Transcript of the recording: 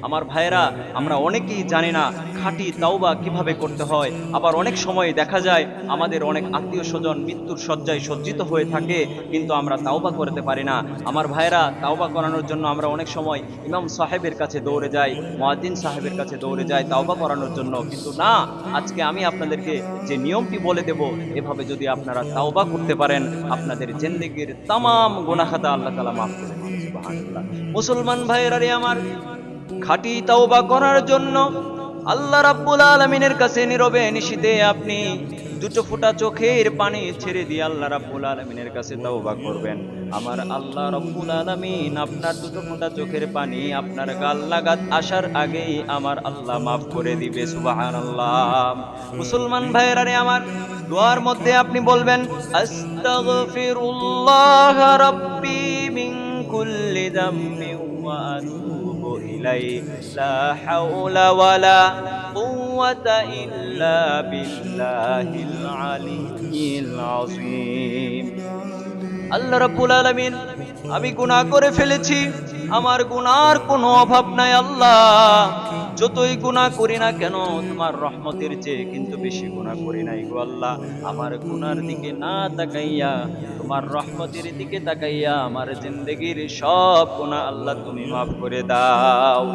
আমার ভাইয়েরা, আমরা অনেকেই জানি না খাঁটি তাওবা কিভাবে করতে হয়। আবার অনেক সময় দেখা যায় আমাদের অনেক আত্মীয় স্বজন মৃত্যুর শয্যায় সজ্জিত হয়ে থাকে, কিন্তু আমরা তাওবা করতে পারি না। আমার ভাইয়েরা, তাওবা করানোর জন্য আমরা অনেক সময় ইমাম সাহেবের কাছে দৌড়ে যাই, মুয়াজ্জিন সাহেবের কাছে দৌড়ে যাই তাওবা করানোর জন্য, কিন্তু না, আজকে আমি আপনাদেরকে যে নিয়মটি বলে দেব, এভাবে যদি আপনারা তাওবা করতে পারেন, আপনাদের জিন্দেগীর তামাম গুনাহ খাতা আল্লাহ তাআলা মাফ করে দিবেন। সুবহানাল্লাহ। মুসলমান ভাইয়েরা রে আমার, খাঁটি তাওবা করার জন্য আল্লাহ রাব্বুল আলামিনের কাছে নীরবে নিশীথে আপনি দুটো ফোঁটা চোখের পানি ছেড়ে দিয়ে আল্লাহ রাব্বুল আলামিনের কাছে তাওবা করবেন। আমার আল্লাহ রাব্বুল আলামিন আপনার দুটো ফোঁটা চোখের পানি আপনার গাল লাগাত আসার আগেই আমার আল্লাহ মাফ করে দিবে। সুবহানাল্লাহ। মুসলমান ভাইয়েরা রে আমার, দোয়ার মধ্যে আপনি বলবেন, আস্তাগফিরুল্লাহ রাব্বি মিন কুল্লি যামবিন ওয়া আতুবু ইলাইহি লা হাওলা ওয়ালা কুওয়াতা ইল্লা বিল্লাহিল আলিয়্যিল আযীম। আল্লাহ রাব্বুল আলামিন, আমি গুনাহ করে ফেলেছি, আমার গুনার কোনো অভাব নাই আল্লাহ। যতই গুনাহ করি না কেন তোমার রহমতের চেয়ে কিন্তু বেশি গুনাহ করি নাই গো আল্লাহ। আমার গুনার দিকে না তাকাইয়া তোমার রহমতের দিকে তাকাইয়া আমার জিন্দেগীর সব গুনাহ আল্লাহ তুমি মাফ করে দাও।